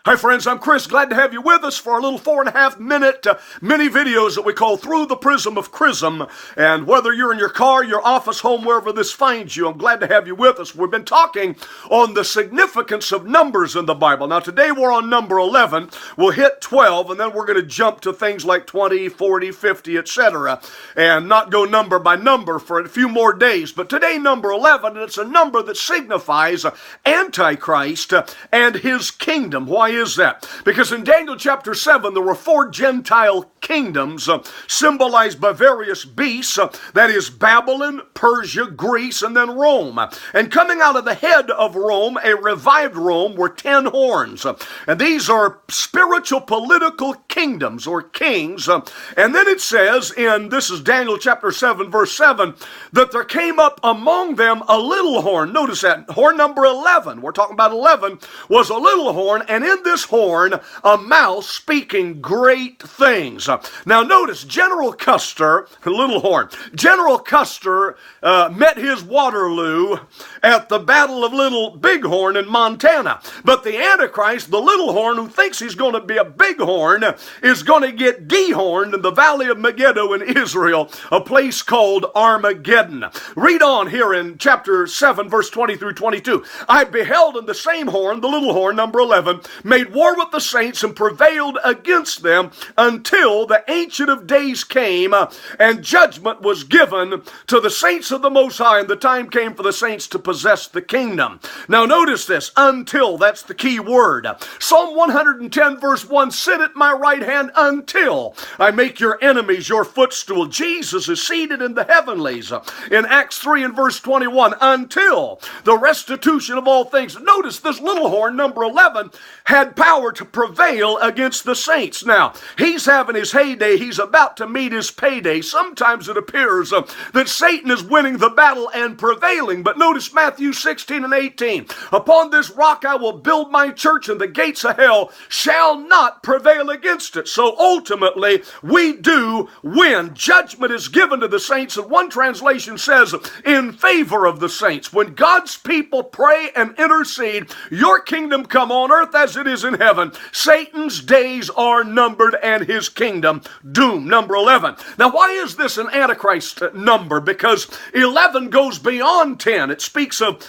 Hi friends, I'm Kris. Glad to have you with us for our little 4.5 minute mini videos that we call Through the Prism of Chrism. And whether you're in your car, your office, home, wherever this finds you, I'm glad to have you with us. We've been talking on the significance of numbers in the Bible. Now today we're on number 11. We'll hit 12 and then we're going to jump to things like 20, 40, 50, etc. And not go number by number for a few more days. But today number 11, and it's a number that signifies Antichrist and his kingdom. Why is that? Because in Daniel chapter 7, there were 4 Gentile kingdoms symbolized by various beasts. That is Babylon, Persia, Greece, and then Rome. And coming out of the head of Rome, a revived Rome, were 10 horns. And these are spiritual political kingdoms or kings. And then it says this is Daniel chapter 7, verse 7, that there came up among them a little horn. Notice that, horn number 11. We're talking about 11, was a little horn, and in this horn, a mouth speaking great things. Now notice, General Custer, little horn, General Custer met his Waterloo at the Battle of Little Bighorn in Montana. But the Antichrist, the little horn, who thinks he's going to be a bighorn, is going to get dehorned in the valley of Megiddo in Israel, a place called Armageddon. Read on here in chapter 7, verse 20 through 22. I beheld in the same horn, the little horn, number 11, made war with the saints and prevailed against them until the Ancient of Days came and judgment was given to the saints of the Most High, and the time came for the saints to possess the kingdom. Now notice this, until, that's the key word. Psalm 110 verse 1, sit at my right hand until I make your enemies your footstool. Jesus is seated in the heavenlies. In Acts 3 and verse 21, until the restitution of all things. Notice this little horn, number 11, had power to prevail against the saints. Now, he's having his heyday. He's about to meet his payday. Sometimes it appears that Satan is winning the battle and prevailing. But notice Matthew 16 and 18. Upon this rock I will build my church, and the gates of hell shall not prevail against it. So ultimately, we do win. Judgment is given to the saints, and one translation says, in favor of the saints. When God's people pray and intercede, your kingdom come on earth as it is in heaven. Satan's days are numbered and his kingdom doomed. Number 11. Now, why is this an Antichrist number? Because 11 goes beyond 10. It speaks of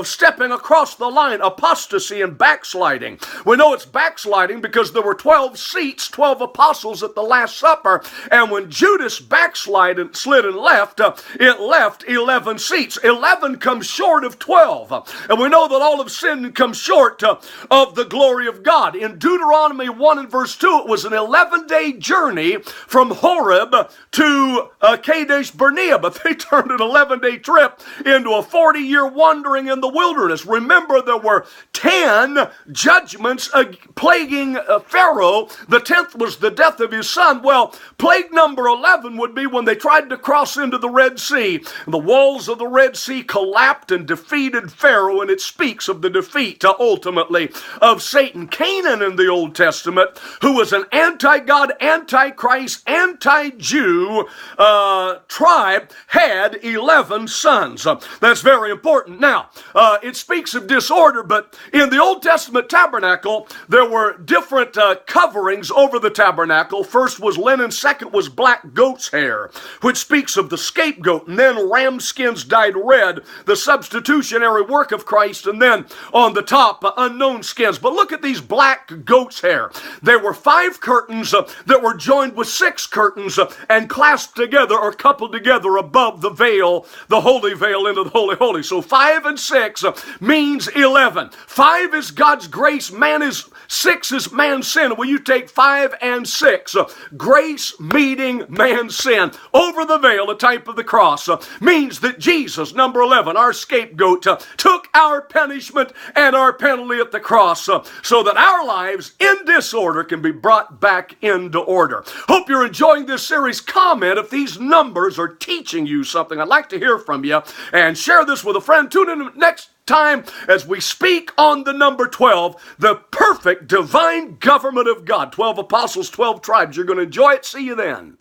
stepping across the line, apostasy and backsliding. We know it's backsliding because there were 12 seats, 12 apostles at the Last Supper, and when Judas backslid and slid and left, it left 11 seats. 11 comes short of 12. And we know that all of sin comes short of the glory of God. In Deuteronomy 1 and verse 2, it was an 11-day journey from Horeb to Kadesh Barnea, but they turned an 11-day trip into a 40-year wandering in the wilderness. Remember, there were 10 judgments plaguing Pharaoh. The 10th was the death of his son. Well, plague number 11 would be when they tried to cross into the Red Sea. The walls of the Red Sea collapsed and defeated Pharaoh, and it speaks of the defeat ultimately of Satan. Canaan in the Old Testament, who was an anti-God, anti-Christ, anti-Jew tribe, had 11 sons. That's very important. Now, it speaks of disorder, but in the Old Testament tabernacle, there were different coverings over the tabernacle. First was linen, second was black goat's hair, which speaks of the scapegoat, and then ram skins dyed red, the substitutionary work of Christ, and then on the top, unknown skins. But look at these black goat's hair. There were 5 curtains that were joined with 6 curtains and clasped together or coupled together above the veil, the holy veil into the holy holy. So 5 and 6 means 11. 5 is God's grace, 6 is man's sin. When you take 5 and 6, grace meeting man's sin over the veil, a type of the cross, means that Jesus, number 11, our scapegoat, took our punishment and our penalty at the cross so that our lives in disorder can be brought back into order. Hope you're enjoying this series. Comment if these numbers are teaching you something. I'd like to hear from you, and share this with a friend. Tune in next time as we speak on the number 12, the perfect divine government of God. 12 apostles, 12 tribes. You're going to enjoy it. See you then.